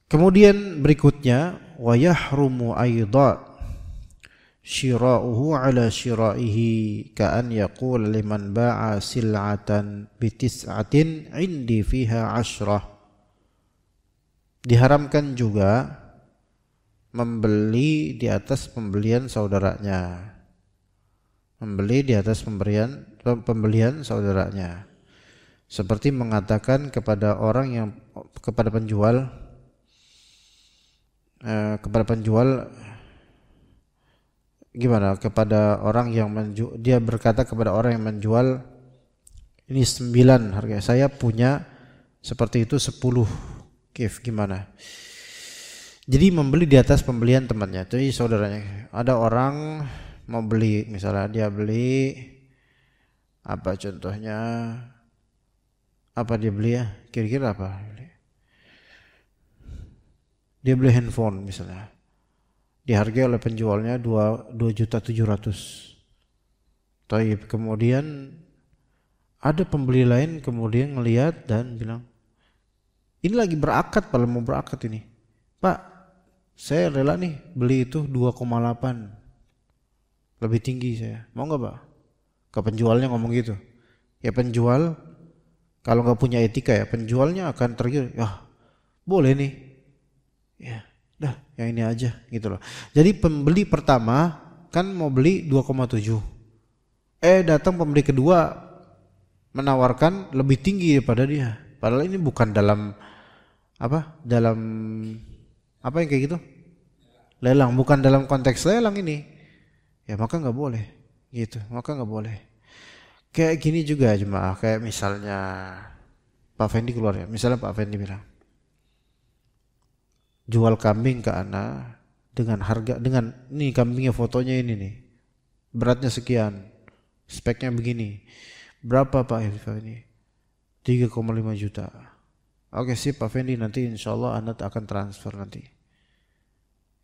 Kemudian berikutnya wa yahrumu aidha syira'uhu ala syira'ihi ka'an yaqul liman ba'a sil'atan bitis'atin indi fiha 10. Diharamkan juga membeli di atas pembelian saudaranya. Membeli di atas pembelian saudaranya. Seperti mengatakan kepada penjual gimana, kepada orang yang dia berkata kepada orang yang menjual, ini 9 harganya, saya punya seperti itu 10, kif gimana. Jadi membeli di atas pembelian temannya. Jadi saudaranya, ada orang mau beli, misalnya dia beli apa contohnya, apa dia beli ya, kira-kira apa dia beli handphone misalnya, dihargai oleh penjualnya 2.700.000. Taib, kemudian ada pembeli lain kemudian ngelihat dan bilang, ini lagi berakad, kalau mau berakad ini, Pak, saya rela nih beli itu 2,8, lebih tinggi saya, mau nggak Pak? Ke penjualnya ngomong gitu. Ya penjual kalau nggak punya etika ya, penjualnya akan tergiur, ya boleh nih, ya dah yang ini aja gitu loh. Jadi pembeli pertama kan mau beli 2,7, datang pembeli kedua menawarkan lebih tinggi daripada dia, padahal ini bukan dalam apa yang kayak gitu, lelang, bukan dalam konteks lelang ini, ya maka nggak boleh gitu, maka nggak boleh. Kayak gini juga jemaah, kayak misalnya Pak Fendi keluar ya, misalnya Pak Fendi bilang jual kambing ke ana dengan harga, dengan nih kambingnya fotonya ini nih, beratnya sekian, speknya begini, berapa Pak ini? 3,5 juta. Oke sip Pak Fendi, nanti insya Allah anda akan transfer nanti.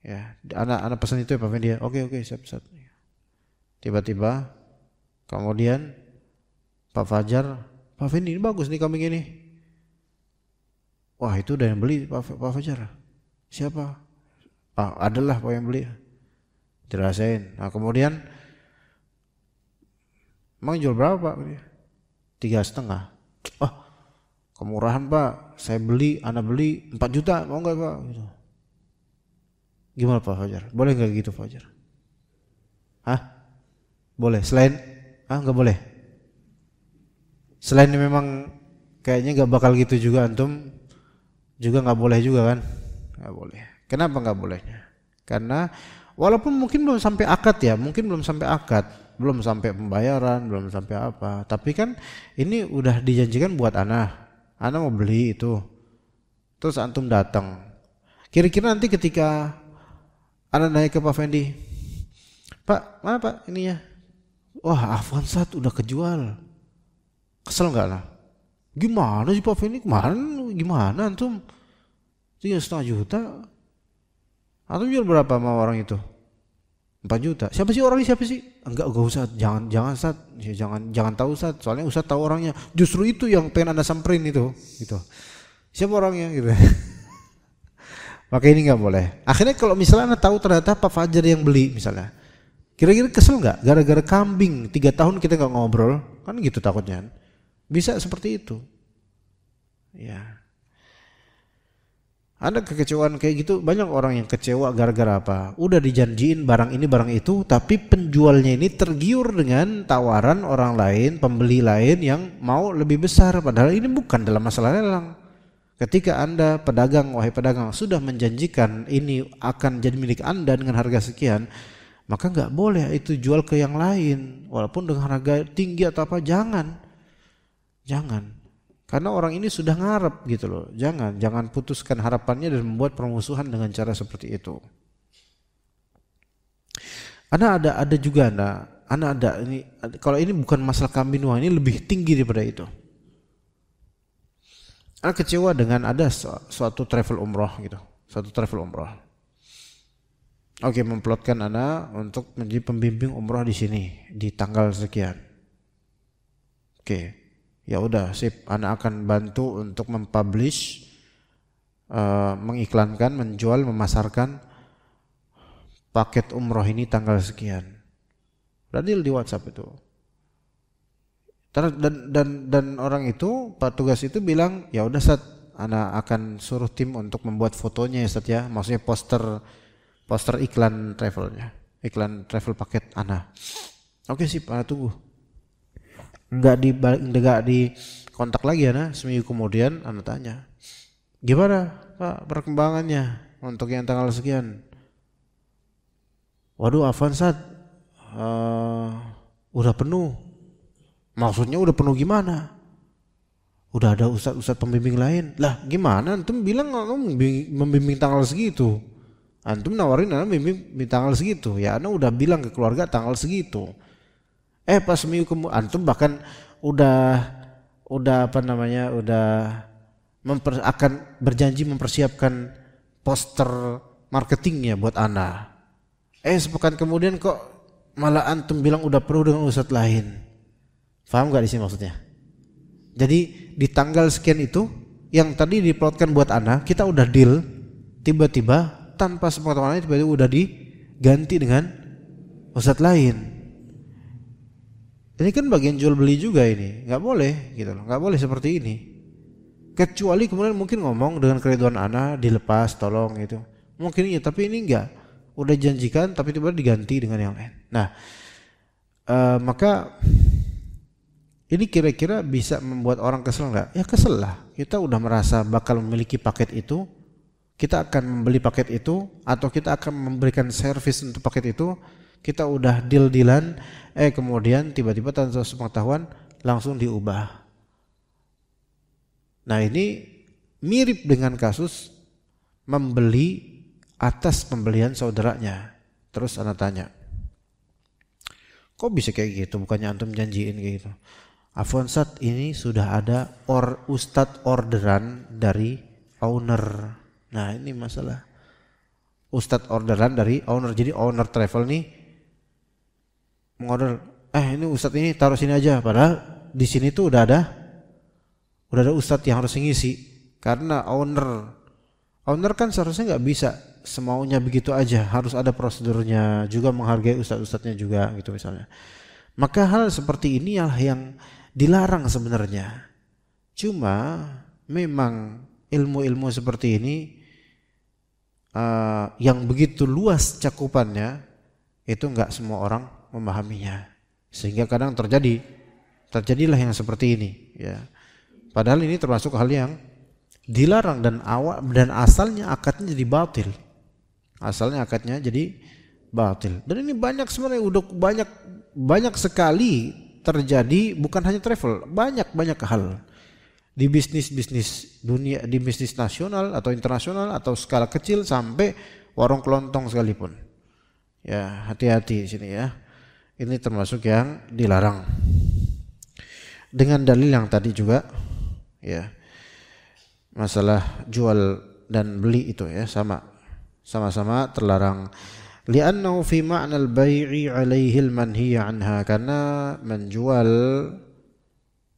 Ya, anak pesan itu ya Pak Fendi ya. Oke siap. Tiba-tiba kemudian Pak Fajar, Pak Fendi ini bagus nih kambing ini. Wah itu udah yang beli Pak Fajar. Siapa? Adalah Pak yang beli. Dirasain. Nah kemudian, emang jual berapa Pak? 3,5. Kemurahan Pak. Saya beli, anak beli 4 juta. Mau nggak Pak? Gitu. Gimana Pak Fajar? Boleh nggak gitu Pak Fajar? Boleh. Selain? Nggak boleh. Selain memang kayaknya nggak bakal gitu juga, antum juga nggak boleh juga kan? Nggak boleh. Kenapa nggak bolehnya? Karena walaupun mungkin belum sampai akad ya, belum sampai pembayaran, belum sampai apa, tapi kan ini udah dijanjikan buat anak mau beli itu, terus antum datang, kira-kira nanti ketika anak naik ke Pak Fendi, Pak mana Pak ininya, wah Avanzat udah kejual, kesel nggak lah? Gimana sih Pak Fendi kemarin, gimana antum 3,5 juta, atau jual berapa sama orang itu? 4 juta. Siapa sih orangnya, siapa sih? Enggak usah, jangan Ustaz. Ya, jangan tahu Ustaz, soalnya Ustaz tahu orangnya. Justru itu yang pengen Anda samperin itu, gitu. Siapa orangnya gitu. Maka ini enggak boleh. Akhirnya kalau misalnya Anda tahu ternyata Pak Fajar yang beli misalnya, kira-kira kesel enggak? Gara-gara kambing 3 tahun kita enggak ngobrol, kan gitu takutnya. Bisa seperti itu. Ya. Ada kekecewaan kayak gitu, banyak orang yang kecewa gara-gara apa? Udah dijanjiin barang ini barang itu, tapi penjualnya ini tergiur dengan tawaran orang lain, pembeli lain yang mau lebih besar, padahal ini bukan dalam masalah lelang. Ketika Anda pedagang, wahai pedagang, sudah menjanjikan ini akan jadi milik Anda dengan harga sekian, maka nggak boleh itu jual ke yang lain walaupun dengan harga tinggi atau apa. Jangan karena orang ini sudah ngarep gitu loh. Jangan putuskan harapannya dan membuat permusuhan dengan cara seperti itu. Ada juga ini, kalau ini bukan masalah kambing doang, ini lebih tinggi daripada itu. Ana kecewa dengan ada suatu travel umroh gitu, Oke, memplotkan Ana untuk menjadi pembimbing umroh di sini di tanggal sekian. Oke, ya udah sip. Ana akan bantu untuk mempublish, mengiklankan, menjual, memasarkan paket umroh ini tanggal sekian. Udah deal di WhatsApp itu. Dan orang itu, petugas itu bilang, ya udah Sat, Ana akan suruh tim untuk membuat fotonya ya Sat ya, maksudnya poster iklan travel paket Ana. Oke sip, Ana tunggu. Enggak di kontak lagi Ana. Seminggu kemudian Ana tanya, gimana Pak perkembangannya untuk yang tanggal sekian? Waduh Afan Sat, udah penuh. Maksudnya udah penuh gimana? Udah ada ustadz pembimbing lain. Lah gimana? Antum bilang membimbing tanggal segitu. Antum nawarin Ana membimbing tanggal segitu. Ya Ana udah bilang ke keluarga tanggal segitu. Pas seminggu kemudian antum bahkan udah akan berjanji mempersiapkan poster marketingnya buat Ana. Sepekan kemudian kok malah antum bilang udah penuh dengan ustadz lain. Paham gak di sini maksudnya? Jadi di tanggal sekian itu yang tadi diplotkan buat Ana, kita udah deal, tiba-tiba tanpa sepengetahuan tiba-tiba udah diganti dengan ustadz lain. Ini kan bagian jual beli juga ini, nggak boleh gitu loh, nggak boleh seperti ini. Kecuali kemudian mungkin ngomong dengan keriduan Ana, dilepas, tolong gitu. Mungkin iya, tapi ini enggak. Udah janjikan tapi tiba-tiba diganti dengan yang lain. Nah, maka ini kira-kira bisa membuat orang kesel nggak? Ya kesel lah. Kita udah merasa bakal memiliki paket itu, kita akan membeli paket itu, atau kita akan memberikan servis untuk paket itu. Kita udah deal-dealan, kemudian tiba-tiba tanpa sepengetahuan langsung diubah. Nah ini mirip dengan kasus membeli atas pembelian saudaranya. Terus Ana tanya, kok bisa kayak gitu? Bukannya antum janjiin kayak gitu? Afwan Sat, ini sudah ada ustadz orderan dari owner. Nah ini masalah. Ustadz orderan dari owner. Jadi owner travel nih mengorder, ini ustadz ini taruh sini aja. Padahal di sini tuh udah ada ustadz yang harus ngisi. Karena owner kan seharusnya nggak bisa semaunya begitu aja. Harus ada prosedurnya, juga menghargai ustadz-ustadznya juga gitu misalnya. Maka hal seperti ini yang dilarang sebenarnya. Cuma memang ilmu-ilmu seperti ini yang begitu luas cakupannya itu nggak semua orang memahaminya, sehingga kadang terjadilah yang seperti ini ya. Padahal ini termasuk hal yang dilarang dan asalnya akadnya jadi batil. Dan ini banyak sebenarnya, udah banyak sekali terjadi, bukan hanya travel, banyak hal di bisnis dunia, di bisnis nasional atau internasional atau skala kecil sampai warung kelontong sekalipun. Ya, hati-hati di sini ya. Ini termasuk yang dilarang. Dengan dalil yang tadi juga ya. Masalah jual dan beli itu ya sama-sama terlarang. Li'annahu fi ma'nal bai'i 'alaihi al-manhi 'anha, karena menjual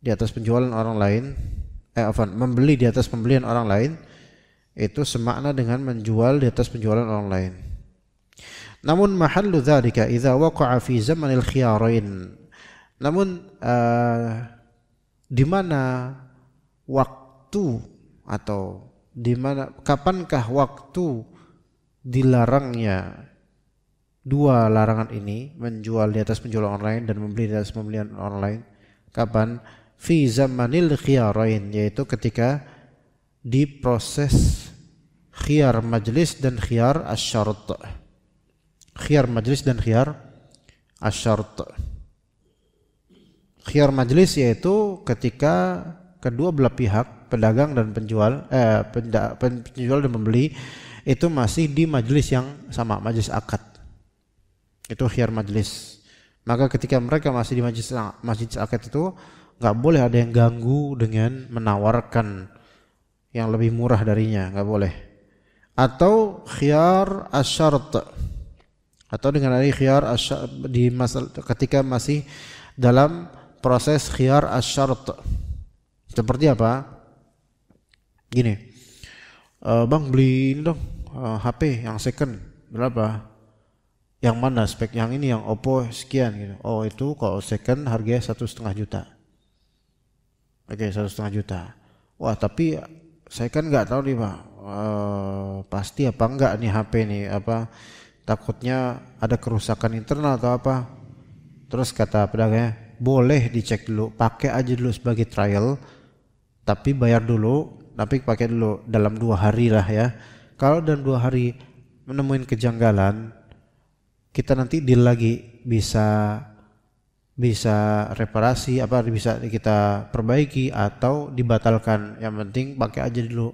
di atas penjualan orang lain, membeli di atas pembelian orang lain itu semakna dengan menjual di atas penjualan orang lain. Namun mahallu dzalika idza waqa'a fi zamanil khiyarain. Namun di mana waktu atau di mana, kapankah waktu dilarangnya dua larangan ini, menjual di atas penjualan online dan membeli di atas pembelian online? Kapan? Fi zamanil khiyarain, yaitu ketika di proses khiyar majlis dan khiyar asyart. Khiyar majlis dan khiyar asyart. Khiyar majlis yaitu ketika kedua belah pihak, pedagang dan penjual dan pembeli itu masih di majlis yang sama, majlis akad. Itu khiyar majlis. Maka ketika mereka masih di majlis akad itu nggak boleh ada yang ganggu dengan menawarkan yang lebih murah darinya, nggak boleh. Atau khiyar asyart, atau dengan ada khiyar di ketika masih dalam proses khiyar asyart. Seperti apa? Gini, bang beli ini dong, HP yang second berapa? Yang mana spek? Yang ini, yang Oppo sekian gitu. Oh itu kalau second harganya 1,5 juta. Oke, 1,5 juta. Wah tapi saya kan nggak tahu nih pak, pasti apa enggak nih HP nih, apa takutnya ada kerusakan internal atau apa. Terus kata pedagangnya, boleh dicek dulu, pakai aja dulu sebagai trial, tapi bayar dulu, tapi pakai dulu dalam 2 hari lah ya. Kalau dalam 2 hari menemuin kejanggalan, kita nanti deal lagi, bisa reparasi, apa bisa kita perbaiki atau dibatalkan. Yang penting pakai aja dulu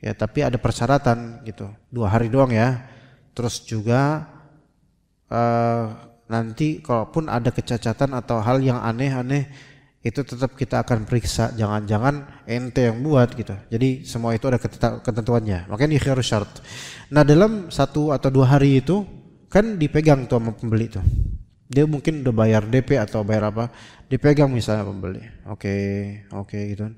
ya, tapi ada persyaratan gitu, 2 hari doang ya. Terus juga nanti kalaupun ada kecacatan atau hal yang aneh-aneh, itu tetap kita akan periksa, jangan-jangan ente yang buat gitu. Jadi semua itu ada ketentuannya, makanya ini khiyar syart. Nah dalam 1 atau 2 hari itu kan dipegang tuh sama pembeli tuh, dia mungkin udah bayar DP atau bayar apa, dipegang misalnya pembeli. Oke gitu.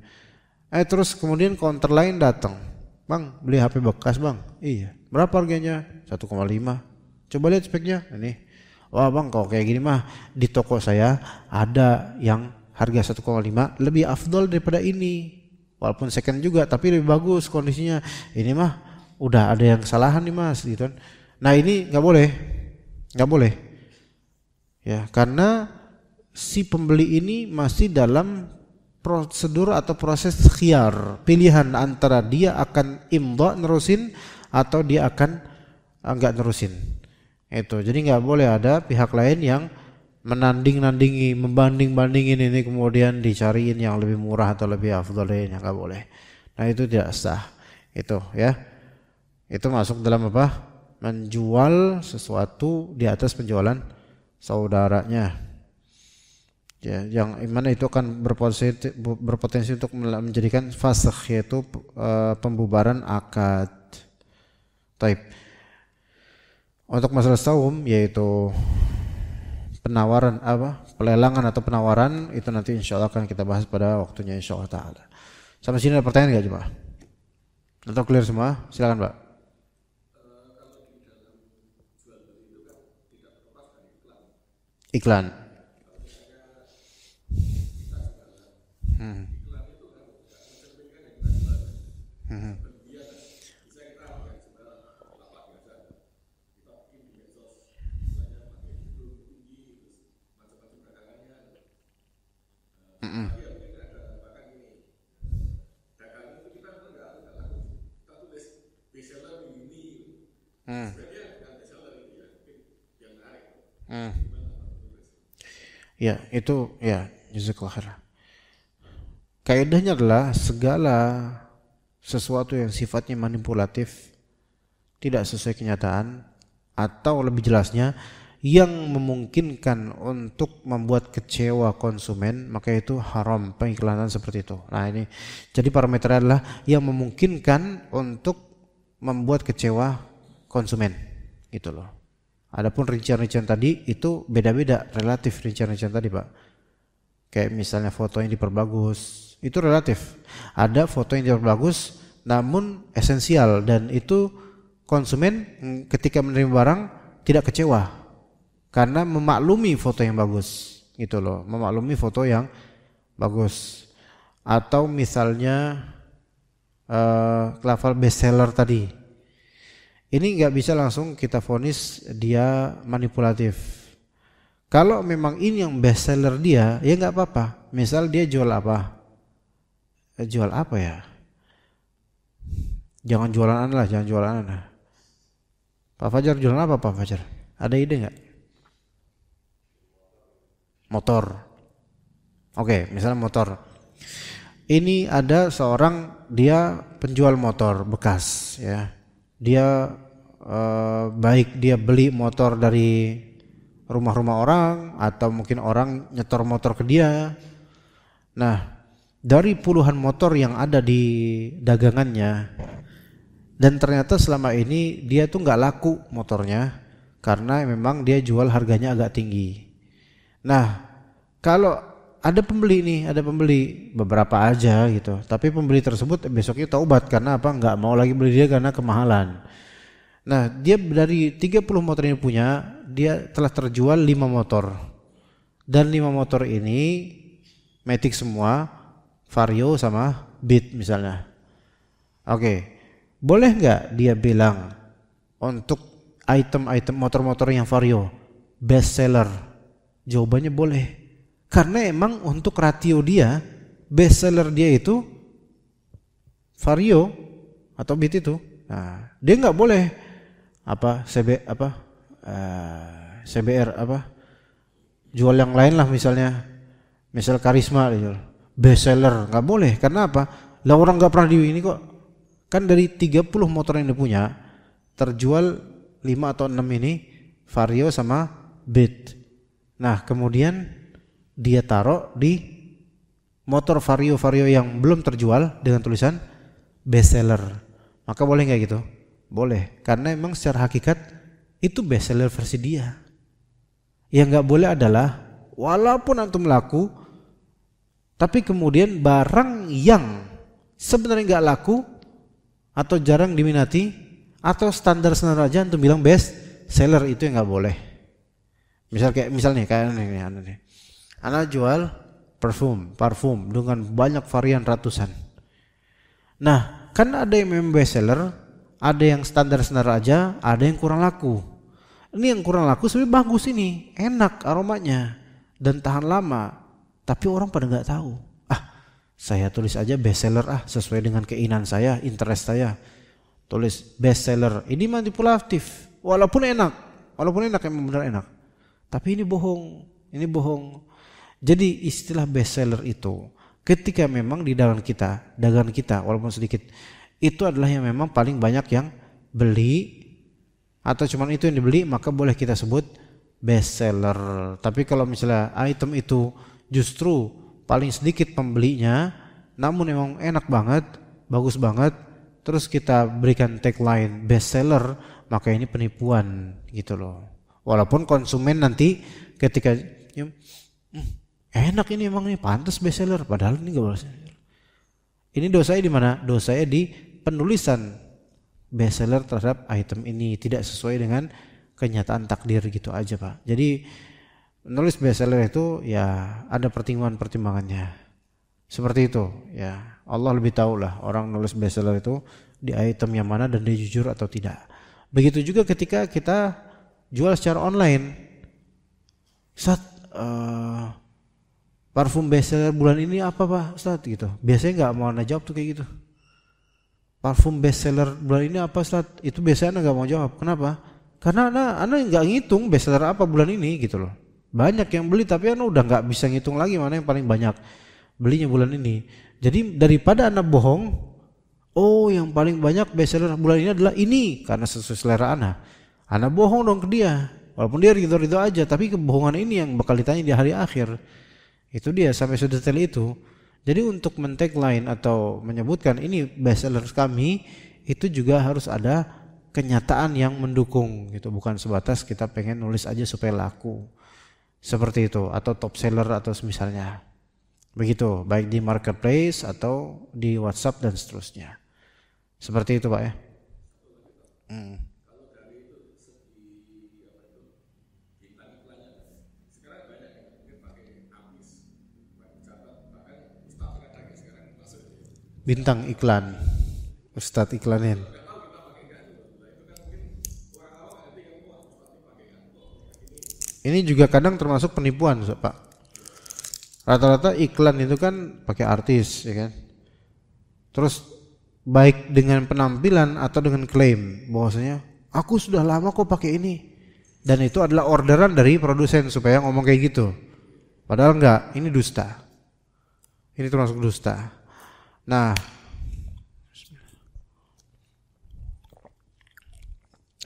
Terus kemudian counter lain datang, bang beli HP bekas bang. Iya, berapa harganya? 1,5. Coba lihat speknya ini. Wah bang kalau kayak gini mah di toko saya ada yang harga 1,5 lebih afdol daripada ini, walaupun second juga tapi lebih bagus kondisinya. Ini mah udah ada yang kesalahan nih mas gitu. Nah ini nggak boleh ya, karena si pembeli ini masih dalam prosedur atau proses khiyar, pilihan antara dia akan imdha nerusin atau dia akan enggak nerusin. Itu jadi nggak boleh ada pihak lain yang menanding-nandingi, membanding-bandingin ini kemudian dicariin yang lebih murah atau lebih afdal lainnya, nggak boleh. Nah itu tidak sah. Itu ya, itu masuk dalam apa? Menjual sesuatu di atas penjualan saudaranya ya, yang mana itu akan berpotensi untuk menjadikan fasakh, yaitu pembubaran akad. Taib. Untuk masalah saum, yaitu penawaran pelelangan atau penawaran, itu nanti insyaallah akan kita bahas pada waktunya insyaallah taala. Sampai sini ada pertanyaan enggak coba? Atau clear semua? Silakan Pak. Iklan. Ya, itu ya, jazakallahu khair. Kaidahnya adalah segala sesuatu yang sifatnya manipulatif, tidak sesuai kenyataan, atau lebih jelasnya yang memungkinkan untuk membuat kecewa konsumen, maka itu haram pengiklanan seperti itu. Nah ini, jadi parameternya adalah yang memungkinkan untuk membuat kecewa konsumen, gitu loh. Adapun rincian-rincian tadi itu beda-beda, relatif rincian-rincian tadi Pak. Kayak misalnya foto yang diperbagus, itu relatif. Ada foto yang diperbagus namun esensial, dan itu konsumen ketika menerima barang tidak kecewa karena memaklumi foto yang bagus, gitu loh, memaklumi foto yang bagus. Atau misalnya level bestseller tadi. Ini nggak bisa langsung kita vonis dia manipulatif. Kalau memang ini yang bestseller dia, ya nggak apa-apa. Misal dia jual apa? Jual apa ya? Jangan jualan Anda lah, jangan jualan Anda. Pak Fajar jualan apa Pak Fajar? Ada ide nggak? Motor. Oke, misalnya motor. Ini ada seorang dia penjual motor bekas, ya. Dia baik dia beli motor dari rumah-rumah orang atau mungkin orang nyetor motor ke dia. Nah, dari puluhan motor yang ada di dagangannya, dan ternyata selama ini dia tuh nggak laku motornya karena memang dia jual harganya agak tinggi. Nah, kalau ada pembeli nih, ada pembeli beberapa aja gitu, tapi pembeli tersebut besoknya taubat karena apa? Nggak mau lagi beli dia karena kemahalan. Nah, dia dari 30 motor yang punya, dia telah terjual 5 motor. Dan 5 motor ini matic semua, Vario sama Beat misalnya. Oke. Boleh nggak dia bilang untuk item-item motor-motor yang Vario best seller? Jawabannya boleh. Karena emang untuk ratio dia, best seller dia itu Vario atau Beat itu. Nah, dia nggak boleh CBR jual yang lain lah, misalnya misal Karisma dijual best seller, nggak boleh. Karena apa? Lah orang nggak pernah di ini kok. Kan dari 30 motor yang dia punya terjual 5 atau 6 ini Vario sama Beat. Nah, kemudian dia taruh di motor Vario yang belum terjual dengan tulisan best seller. Maka boleh nggak gitu? Boleh, karena memang secara hakikat itu best seller versi dia. Yang nggak boleh adalah walaupun antum laku, tapi kemudian barang yang sebenarnya nggak laku atau jarang diminati atau standar aja antum bilang best seller, itu yang nggak boleh. Misalnya kayak ini, Ana jual parfum dengan banyak varian ratusan. Nah, kan ada yang memang best seller, ada yang standar aja, ada yang kurang laku. Ini yang kurang laku sebenarnya bagus, ini enak aromanya dan tahan lama, tapi orang pada nggak tahu. Saya tulis aja best seller sesuai dengan keinginan saya, interest saya. Tulis best seller. Ini manipulatif. Walaupun enak emang benar enak. Tapi ini bohong. Jadi istilah best seller itu ketika memang di dagangan kita walaupun sedikit, itu adalah yang memang paling banyak yang beli atau cuman itu yang dibeli, maka boleh kita sebut best seller. Tapi kalau misalnya item itu justru paling sedikit pembelinya, namun emang enak banget, bagus banget, terus kita berikan tagline best seller, maka ini penipuan gitu loh. Walaupun konsumen nanti ketika enak ini emang nih pantas best seller, padahal ini enggak boleh. Ini dosanya di mana? Dosanya di penulisan best seller terhadap item ini tidak sesuai dengan kenyataan takdir gitu aja, Pak. Jadi nulis bestseller itu ya ada pertimbangannya. Seperti itu ya. Allah lebih tahu lah orang nulis bestseller itu di item yang mana dan dia jujur atau tidak. Begitu juga ketika kita jual secara online. Parfum bestseller bulan ini apa Pak Ustaz gitu. Biasanya nggak mau Anda jawab tuh kayak gitu. Parfum bestseller bulan ini apa Ustaz? Itu biasanya Anda nggak mau jawab. Kenapa? Karena Anda nggak ngitung bestseller apa bulan ini gitu loh. Banyak yang beli tapi Anda udah nggak bisa ngitung lagi mana yang paling banyak belinya bulan ini. Jadi daripada Anda bohong, yang paling banyak bestseller bulan ini adalah ini karena sesuai selera Anda bohong dong ke dia. Walaupun dia ridho aja, tapi kebohongan ini yang bakal ditanya di hari akhir. Itu dia sampai sedetail itu. Jadi untuk men-tagline atau menyebutkan ini bestseller kami, itu juga harus ada kenyataan yang mendukung gitu, bukan sebatas kita pengen nulis aja supaya laku. Seperti itu, atau top seller atau semisalnya. Begitu, baik di marketplace atau di WhatsApp dan seterusnya. Seperti itu Pak ya. Bintang iklan. Ustadz iklanin. Ini juga kadang termasuk penipuan, Pak. Rata-rata iklan itu kan pakai artis, ya kan. Terus baik dengan penampilan atau dengan klaim bahwasanya aku sudah lama kok pakai ini, dan itu adalah orderan dari produsen supaya ngomong kayak gitu. Padahal enggak, ini dusta. Ini termasuk dusta. Nah,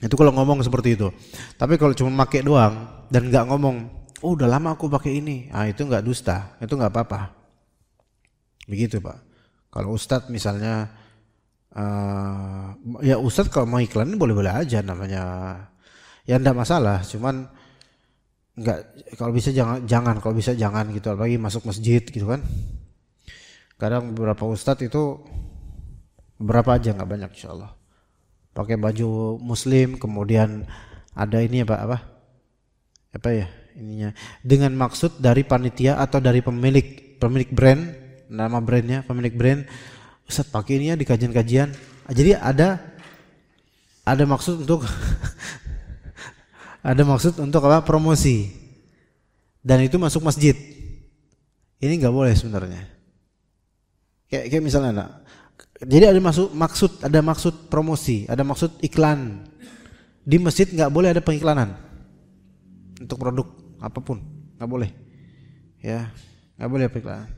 itu kalau ngomong seperti itu. Tapi kalau cuma pakai doang dan nggak ngomong, oh udah lama aku pakai ini, itu nggak dusta, itu nggak apa-apa. Begitu Pak. Kalau Ustadz misalnya, ya Ustadz kalau mau iklan boleh-boleh aja namanya, ya nggak masalah. Cuman nggak, kalau bisa jangan, kalau bisa jangan gitu. Apalagi masuk masjid gitu kan. Kadang beberapa Ustadz itu berapa aja, nggak banyak insyaallah. Pakai baju muslim, kemudian ada ini apa ya ininya, dengan maksud dari panitia atau dari pemilik brand, nama brandnya, pemilik brand, Ustaz pakai ini ya di kajian-kajian. Jadi ada maksud untuk ada maksud untuk apa, promosi, dan itu masuk masjid. Ini nggak boleh sebenarnya. Kayak misalnya jadi ada maksud promosi, ada maksud iklan. Di masjid nggak boleh ada pengiklanan untuk produk apapun, nggak boleh. Ya, nggak boleh pengiklanan.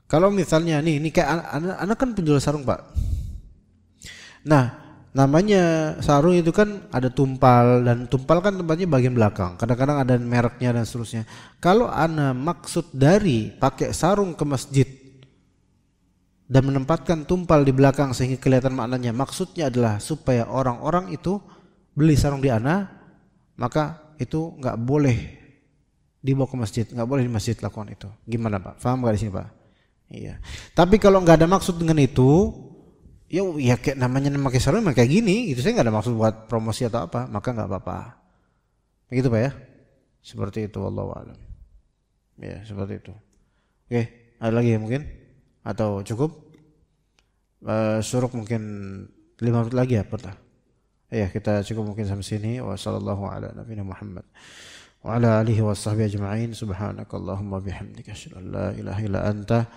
Kalau misalnya ini kayak anak kan penjual sarung Pak. Nah, namanya sarung itu kan ada tumpal, dan tumpal kan tempatnya bagian belakang. Kadang-kadang ada mereknya dan seterusnya. Kalau ana maksud dari pakai sarung ke masjid dan menempatkan tumpal di belakang sehingga kelihatan maknanya, maksudnya adalah supaya orang-orang itu beli sarung di ana, maka itu nggak boleh dibawa ke masjid, nggak boleh di masjid lakukan itu. Gimana Pak? Paham nggak di sini Pak? Iya. Tapi kalau nggak ada maksud dengan itu, ya kayak namanya pakai sarung memang kayak gini, gitu. Saya nggak ada maksud buat promosi atau apa, maka nggak apa-apa. Begitu Pak ya? Seperti itu, wallahu a'lam. Ya seperti itu. Oke, ada lagi ya mungkin? Atau cukup? Suruk mungkin 5 menit lagi ya Pak? Ya kita cukup mungkin sampai sini. Wassallallahu ala nabiyina Muhammad wa ala alihi washabbihi ajma'in. Subhanakallahumma bihamdika asyhadu an la ilaha illa anta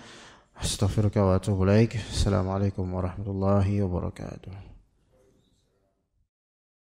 astaghfiruka wa atubu ilaik. Assalamualaikum warahmatullahi wabarakatuh.